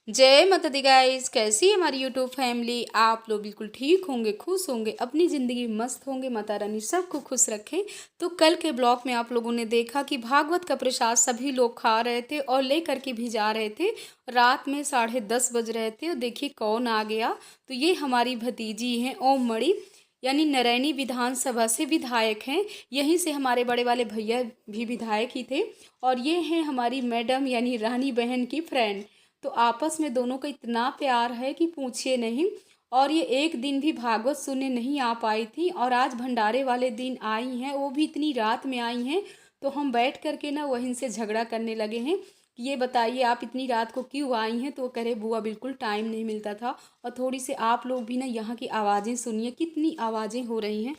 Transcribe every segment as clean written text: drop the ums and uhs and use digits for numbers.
जय माता दी गाइस। कैसी है हमारी यूट्यूब फैमिली। आप लोग बिल्कुल ठीक होंगे, खुश होंगे, अपनी ज़िंदगी में मस्त होंगे। माता रानी सबको खुश रखें। तो कल के ब्लॉग में आप लोगों ने देखा कि भागवत का प्रसाद सभी लोग खा रहे थे और लेकर के भी जा रहे थे। रात में 10:30 बज रहे थे और देखिए कौन आ गया। तो ये हमारी भतीजी हैं ओम मणि, यानी नरैनी विधानसभा से विधायक हैं। यहीं से हमारे बड़े वाले भैया भी विधायक ही थे। और ये हैं हमारी मैडम यानी रानी बहन की फ्रेंड। तो आपस में दोनों का इतना प्यार है कि पूछिए नहीं। और ये एक दिन भी भागवत सुनने नहीं आ पाई थी और आज भंडारे वाले दिन आई हैं, वो भी इतनी रात में आई हैं। तो हम बैठ कर के ना वहीं से झगड़ा करने लगे हैं कि ये बताइए आप इतनी रात को क्यों आई हैं। तो वो कह रहे बुआ बिल्कुल टाइम नहीं मिलता था। और थोड़ी सी आप लोग भी ना यहाँ की आवाज़ें सुनिए, कितनी आवाज़ें हो रही हैं।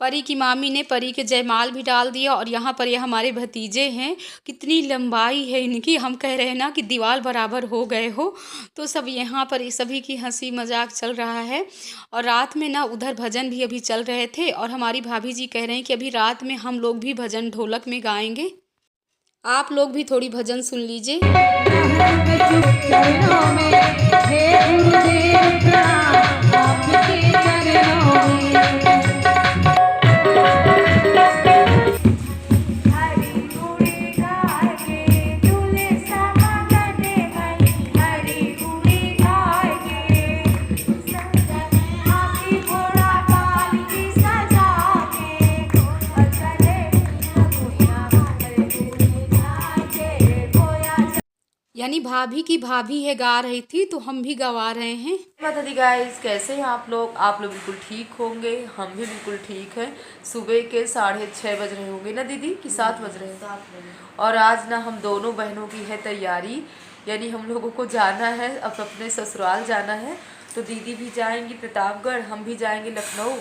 परी की मामी ने परी के जयमाल भी डाल दिया और यहाँ पर ये हमारे भतीजे हैं। कितनी लंबाई है इनकी, हम कह रहे हैं ना कि दीवार बराबर हो गए हो। तो सब यहाँ पर ये सभी की हंसी मजाक चल रहा है। और रात में ना उधर भजन भी अभी चल रहे थे और हमारी भाभी जी कह रहे हैं कि अभी रात में हम लोग भी भजन ढोलक में गाएंगे। आप लोग भी थोड़ी भजन सुन लीजिए। यानी भाभी की भाभी है गा रही थी तो हम भी गवा रहे हैं। माता दी गाइस, कैसे हैं आप लोग। आप लोग बिल्कुल ठीक होंगे, हम भी बिल्कुल ठीक हैं। सुबह के 6:30 बज रहे होंगे ना दीदी, कि 7 बज रहे हैं। 7 बजे। और आज ना हम दोनों बहनों की है तैयारी, यानी हम लोगों को जाना है, अब अपने ससुराल जाना है। तो दीदी भी जाएंगी प्रतापगढ़, हम भी जाएंगे लखनऊ।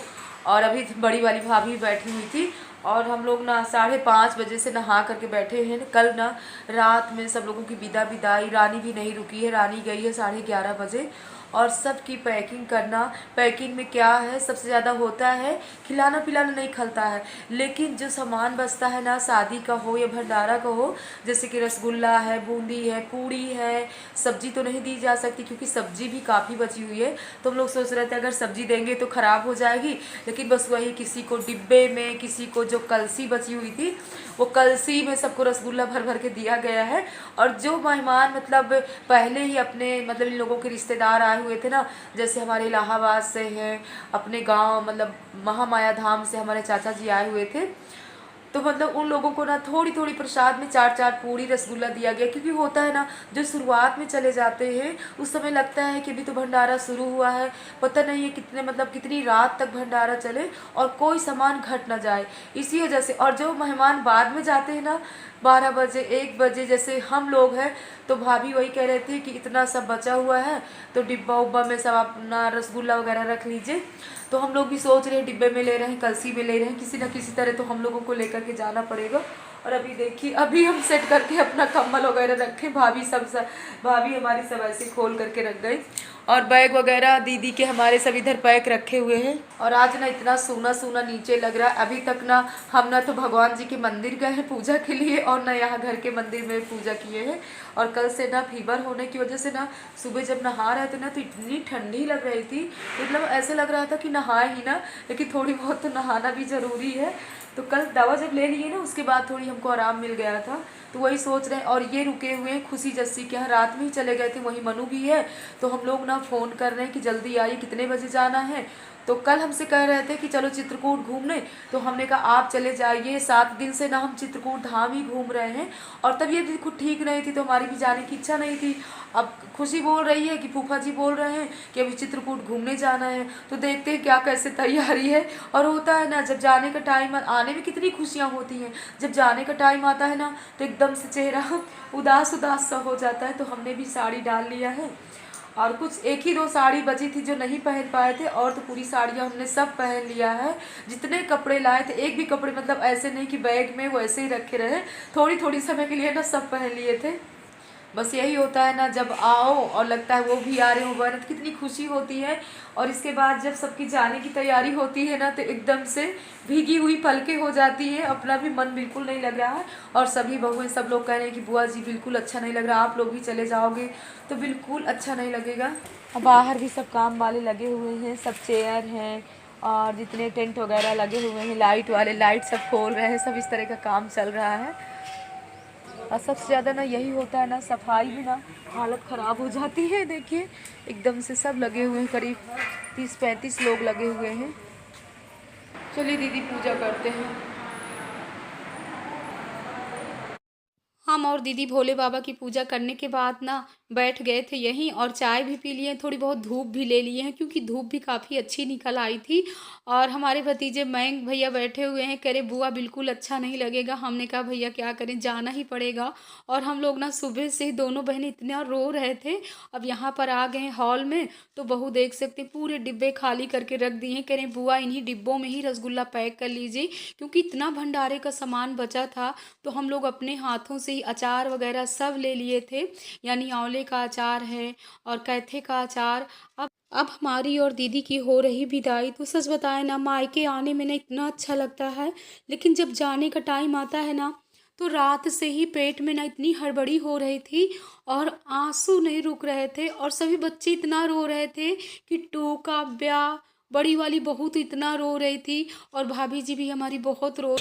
और अभी बड़ी वाली भाभी बैठी हुई थी और हम लोग ना 5:30 बजे से नहा करके बैठे हैं। कल ना रात में सब लोगों की विदाई, रानी भी नहीं रुकी है, रानी गई है 11:30 बजे। और सब की पैकिंग करना, पैकिंग में क्या है सबसे ज़्यादा होता है, खिलाना पिलाना नहीं खलता है, लेकिन जो सामान बचता है ना, शादी का हो या भंडारा का हो, जैसे कि रसगुल्ला है, बूंदी है, पूड़ी है, सब्जी तो नहीं दी जा सकती क्योंकि सब्जी भी काफ़ी बची हुई है। तो हम लोग सोच रहे थे अगर सब्जी देंगे तो ख़राब हो जाएगी, लेकिन बस वही किसी को डिब्बे में, किसी को जो कलसी बची हुई थी वो कलसी में सबको रसगुल्ला भर भर के दिया गया है। और जो मेहमान मतलब पहले ही अपने मतलब इन लोगों के रिश्तेदार आए हुए थे ना, जैसे हमारे इलाहाबाद से हैं, अपने गांव मतलब महामाया धाम से हमारे चाचा जी आए हुए थे। तो मतलब उन लोगों को ना थोड़ी थोड़ी प्रसाद में 4-4 पूड़ी रसगुल्ला दिया गया, क्योंकि होता है ना जो शुरुआत में चले जाते हैं उस समय लगता है कि अभी तो भंडारा शुरू हुआ है, पता नहीं है कितने मतलब कितनी रात तक भंडारा चले और कोई सामान घट ना जाए, इसी वजह से। और जो मेहमान बाद में जाते हैं ना 12 बजे 1 बजे, जैसे हम लोग हैं, तो भाभी वही कह रहे थे कि इतना सब बचा हुआ है तो डिब्बा उब्बा में सब अपना रसगुल्ला वगैरह रख लीजिए। तो हम लोग भी सोच रहे हैं डिब्बे में ले रहे हैं, कलसी में ले रहे हैं, किसी न किसी तरह तो हम लोगों को लेकर के जाना पड़ेगा। और अभी देखिए अभी हम सेट करके अपना कम्बल वगैरह रखें, भाभी हमारी सब ऐसे खोल करके रख गई। और बैग वगैरह दीदी के हमारे सब इधर पैक रखे हुए हैं। और आज ना इतना सूना सूना नीचे लग रहा है। अभी तक ना हम ना तो भगवान जी के मंदिर गए हैं पूजा के लिए और ना यहाँ घर के मंदिर में पूजा किए हैं। और कल से ना फीवर होने की वजह से ना सुबह जब नहा रहे थे ना तो इतनी ठंडी लग रही थी, मतलब ऐसे लग रहा था कि नहाए ही ना, लेकिन थोड़ी बहुत तो नहाना भी ज़रूरी है। तो कल दवा जब ले लिए ना उसके बाद थोड़ी हमको आराम मिल गया था, तो वही सोच रहे हैं। और ये रुके हुए हैं खुशी जस्सी के यहाँ, रात में ही चले गए थे, वहीं मनु भी है। तो हम लोग ना फ़ोन कर रहे हैं कि जल्दी आइए, कितने बजे जाना है। तो कल हमसे कह रहे थे कि चलो चित्रकूट घूमने, तो हमने कहा आप चले जाइए, 7 दिन से ना हम चित्रकूट धाम ही घूम रहे हैं। और तबीयत भी खुद ठीक नहीं थी तो हमारी भी जाने की इच्छा नहीं थी। अब खुशी बोल रही है कि फूफा जी बोल रहे हैं कि अभी चित्रकूट घूमने जाना है, तो देखते हैं क्या कैसे तैयारी है। और होता है ना, जब जाने का टाइम, आने में कितनी खुशियाँ होती हैं, जब जाने का टाइम आता है ना तो एकदम से चेहरा उदास उदास सा हो जाता है। तो हमने भी साड़ी डाल लिया है, और कुछ 1 ही 2 साड़ी बची थी जो नहीं पहन पाए थे, और तो पूरी साड़ियाँ हमने सब पहन लिया है। जितने कपड़े लाए थे, एक भी कपड़े मतलब ऐसे नहीं कि बैग में वो ऐसे ही रखे रहे, थोड़ी थोड़ी समय के लिए ना सब पहन लिए थे। बस यही होता है ना, जब आओ और लगता है वो भी आ रहे हो वरना तो कितनी खुशी होती है। और इसके बाद जब सबकी जाने की तैयारी होती है ना तो एकदम से भीगी हुई पलकें हो जाती हैं, अपना भी मन बिल्कुल नहीं लग रहा है। और सभी बहुएं सब लोग कह रहे हैं कि बुआ जी बिल्कुल अच्छा नहीं लग रहा, आप लोग भी चले जाओगे तो बिल्कुल अच्छा नहीं लगेगा। और बाहर भी सब काम वाले लगे हुए हैं, सब चेयर हैं और जितने टेंट वगैरह लगे हुए हैं, लाइट वाले लाइट सब खोल रहे हैं, सब इस तरह का काम चल रहा है। और सबसे ज़्यादा ना यही होता है ना, सफाई में ना हालत ख़राब हो जाती है। देखिए एकदम से सब लगे हुए हैं, करीब 30-35 लोग लगे हुए हैं। चलिए दीदी पूजा करते हैं। हम और दीदी भोले बाबा की पूजा करने के बाद ना बैठ गए थे यहीं, और चाय भी पी लिए, थोड़ी बहुत धूप भी ले लिए हैं क्योंकि धूप भी काफ़ी अच्छी निकल आई थी। और हमारे भतीजे मयंक भैया बैठे हुए हैं, कह रहे बुआ बिल्कुल अच्छा नहीं लगेगा। हमने कहा भैया क्या करें, जाना ही पड़ेगा। और हम लोग ना सुबह से ही दोनों बहनें इतना रो रहे थे। अब यहाँ पर आ गए हॉल में तो बहू देख सकते हैं पूरे डिब्बे खाली करके रख दिए हैं। कह रहे बुआ इन्हीं डिब्बों में ही रसगुल्ला पैक कर लीजिए, क्योंकि इतना भंडारे का सामान बचा था। तो हम लोग अपने हाथों से ही अचार वगैरह सब ले लिए थे, यानी आंवले का अचार है और कैथे का अचार। अब हमारी और दीदी की हो रही विदाई, तो सच बताए ना मायके आने में ना इतना अच्छा लगता है, लेकिन जब जाने का टाइम आता है ना तो रात से ही पेट में ना इतनी हड़बड़ी हो रही थी और आंसू नहीं रुक रहे थे। और सभी बच्चे इतना रो रहे थे कि टू का ब्याह, बड़ी वाली बहू तो इतना रो रही थी और भाभी जी भी हमारी बहुत रो।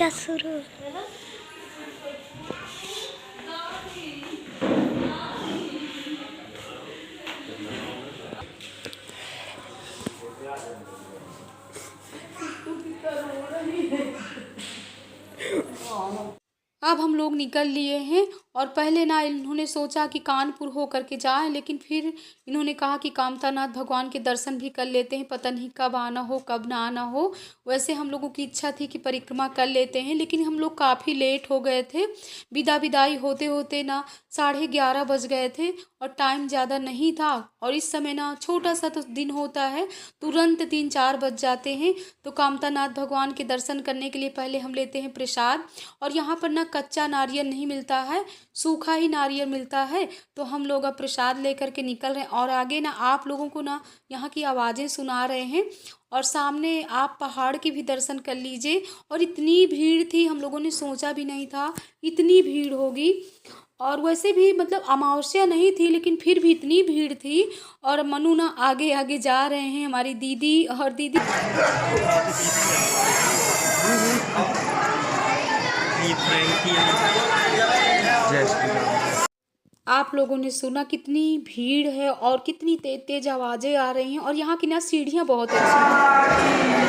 अब हम लोग निकल लिए हैं, और पहले ना इन्होंने सोचा कि कानपुर हो करके जाएं, लेकिन फिर इन्होंने कहा कि कामतानाथ भगवान के दर्शन भी कर लेते हैं, पता नहीं कब आना हो कब ना आना हो। वैसे हम लोगों की इच्छा थी कि परिक्रमा कर लेते हैं, लेकिन हम लोग काफ़ी लेट हो गए थे। विदाई होते होते ना 11:30 बज गए थे और टाइम ज़्यादा नहीं था। और इस समय ना छोटा सा तो दिन होता है, तुरंत 3-4 बज जाते हैं। तो कामतानाथ भगवान के दर्शन करने के लिए पहले हम लेते हैं प्रसाद। और यहाँ पर ना कच्चा नारियल नहीं मिलता है, सूखा ही नारियल मिलता है। तो हम लोग अब प्रसाद लेकर के निकल रहे हैं, और आगे ना आप लोगों को ना यहाँ की आवाज़ें सुना रहे हैं, और सामने आप पहाड़ के भी दर्शन कर लीजिए। और इतनी भीड़ थी, हम लोगों ने सोचा भी नहीं था इतनी भीड़ होगी। और वैसे भी मतलब अमावस्या नहीं थी, लेकिन फिर भी इतनी भीड़ थी। और मनु ना आगे आगे जा रहे हैं, हमारी दीदी और दीदी आप लोगों ने सुना कितनी भीड़ है और कितनी तेज तेज आवाज़ें आ रही हैं। और यहाँ की ना सीढ़ियाँ बहुत अच्छी हैं।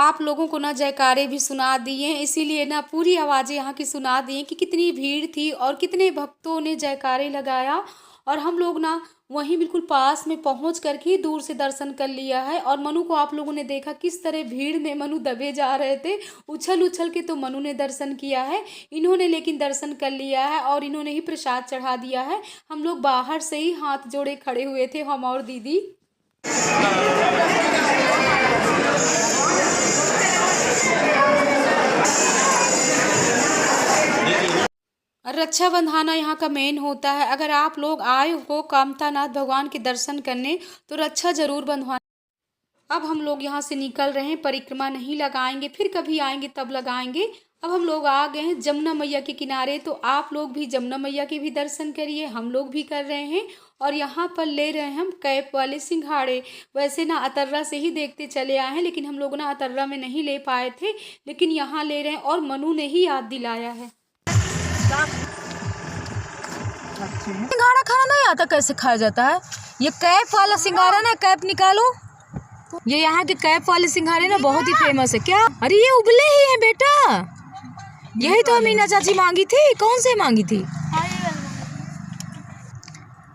आप लोगों को ना जयकारे भी सुना दिए, इसीलिए ना पूरी आवाज़ें यहाँ की सुना दिए कि कितनी भीड़ थी और कितने भक्तों ने जयकारे लगाया। और हम लोग ना वहीं बिल्कुल पास में पहुँच कर के दूर से दर्शन कर लिया है। और मनु को आप लोगों ने देखा किस तरह भीड़ में मनु दबे जा रहे थे, उछल उछल के तो मनु ने दर्शन किया है। इन्होंने लेकिन दर्शन कर लिया है और इन्होंने ही प्रसाद चढ़ा दिया है। हम लोग बाहर से ही हाथ जोड़े खड़े हुए थे, हम और दीदी। रक्षा बंधाना यहाँ का मेन होता है। अगर आप लोग आए हो कामतानाथ भगवान के दर्शन करने तो रक्षा जरूर बंधवा। अब हम लोग यहाँ से निकल रहे हैं, परिक्रमा नहीं लगाएंगे, फिर कभी आएंगे तब लगाएंगे। अब हम लोग आ गए हैं जमुना मैया के किनारे, तो आप लोग भी जमुना मैया के भी दर्शन करिए, हम लोग भी कर रहे हैं। और यहाँ पर ले रहे हैं हम कैप वाले सिंघाड़े। वैसे ना अतर्रा से ही देखते चले आए हैं, लेकिन हम लोग ना अतर्रा में नहीं ले पाए थे, लेकिन यहाँ ले रहे हैं और मनु ने ही याद दिलाया है। सिंघाड़ा खाना नहीं आता, कैसे खाया जाता है? ये कैप वाला सिंघाड़ा ना, कैप निकालो। ये यहाँ के कैप वाले सिंघाड़े ना बहुत ही फेमस है। क्या? अरे ये उबले ही है बेटा, यही तो मीना चाची मांगी थी। कौन से मांगी थी?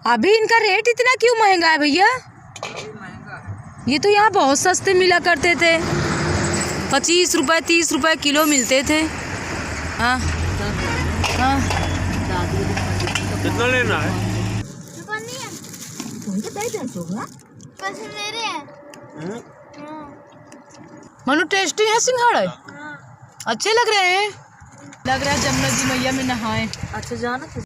अभी इनका रेट इतना क्यों महंगा है भैया? ये तो यहाँ बहुत सस्ते मिला करते थे, 25 रुपए 30 रुपए किलो मिलते थे। हाँ हाँ, कितना लेना है? मेरे हैं। मनु टेस्टी है सिंघाड़े, अच्छे लग रहे हैं। लग रहा है जमुना जी मैया में नहाए। अच्छा जाना।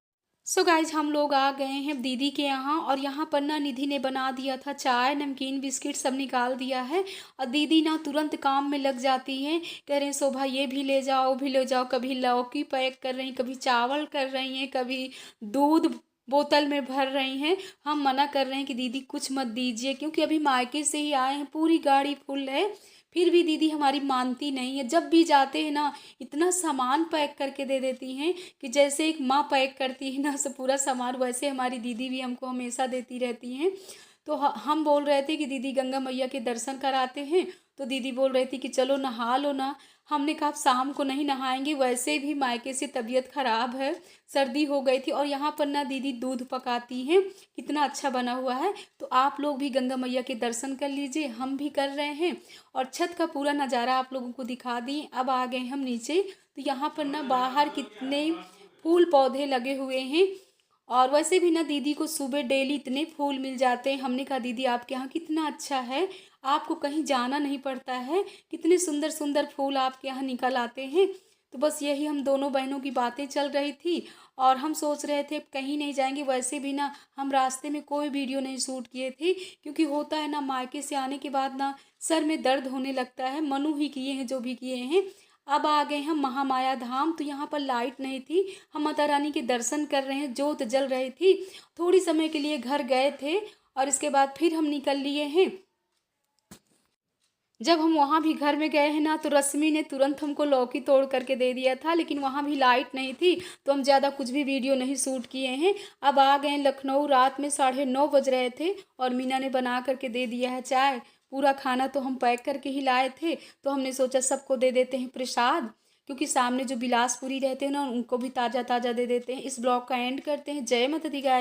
सो गाइज हम लोग आ गए हैं दीदी के यहाँ, और यहाँ पर ना निधि ने बना दिया था चाय, नमकीन, बिस्किट सब निकाल दिया है। और दीदी ना तुरंत काम में लग जाती हैं, कह रहे हैं शोभा ये भी ले जाओ, वो भी ले जाओ। कभी लौकी पैक कर रही हैं, कभी चावल कर रही हैं, कभी दूध बोतल में भर रही हैं। हम मना कर रहे हैं कि दीदी कुछ मत दीजिए, क्योंकि अभी मायके से ही आए हैं, पूरी गाड़ी फुल है। फिर भी दीदी हमारी मानती नहीं है। जब भी जाते हैं ना इतना सामान पैक करके दे देती हैं कि जैसे एक माँ पैक करती है ना सब पूरा सामान, वैसे हमारी दीदी भी हमको हमेशा देती रहती हैं। तो हम बोल रहे थे कि दीदी गंगा मैया के दर्शन कराते हैं, तो दीदी बोल रही थी कि चलो नहा लो ना। हमने कहा शाम को नहीं नहाएंगे, वैसे भी मायके से तबीयत ख़राब है, सर्दी हो गई थी। और यहाँ पर ना दीदी दूध पकाती हैं, कितना अच्छा बना हुआ है। तो आप लोग भी गंगा मैया के दर्शन कर लीजिए, हम भी कर रहे हैं। और छत का पूरा नज़ारा आप लोगों को दिखा दिए। अब आ गए हम नीचे, तो यहाँ पर ना बाहर कितने फूल पौधे लगे हुए हैं। और वैसे भी ना दीदी को सुबह डेली इतने फूल मिल जाते हैं। हमने कहा दीदी आपके यहाँ कितना अच्छा है, आपको कहीं जाना नहीं पड़ता है, कितने सुंदर सुंदर फूल आपके यहाँ निकल आते हैं। तो बस यही हम दोनों बहनों की बातें चल रही थी, और हम सोच रहे थे कहीं नहीं जाएंगे। वैसे भी ना हम रास्ते में कोई वीडियो नहीं शूट किए थे, क्योंकि होता है ना मायके से आने के बाद ना सर में दर्द होने लगता है। मनु ही किए हैं जो भी किए हैं। अब आ गए हम महामाया धाम, तो यहाँ पर लाइट नहीं थी, हम माता रानी के दर्शन कर रहे हैं, जोत जल रही थी। थोड़ी समय के लिए घर गए थे और इसके बाद फिर हम निकल लिए हैं। जब हम वहाँ भी घर में गए हैं ना, तो रश्मि ने तुरंत हमको लौकी तोड़ करके दे दिया था, लेकिन वहाँ भी लाइट नहीं थी, तो हम ज़्यादा कुछ भी वीडियो नहीं शूट किए हैं। अब आ गए लखनऊ, रात में 9:30 बज रहे थे, और मीना ने बना करके दे दिया है चाय। पूरा खाना तो हम पैक करके ही लाए थे, तो हमने सोचा सबको दे देते हैं प्रसाद, क्योंकि सामने जो बिलासपुरी रहते हैं ना उनको भी ताज़ा ताज़ा दे देते हैं। इस ब्लॉग का एंड करते हैं। जय माता दी गाइस।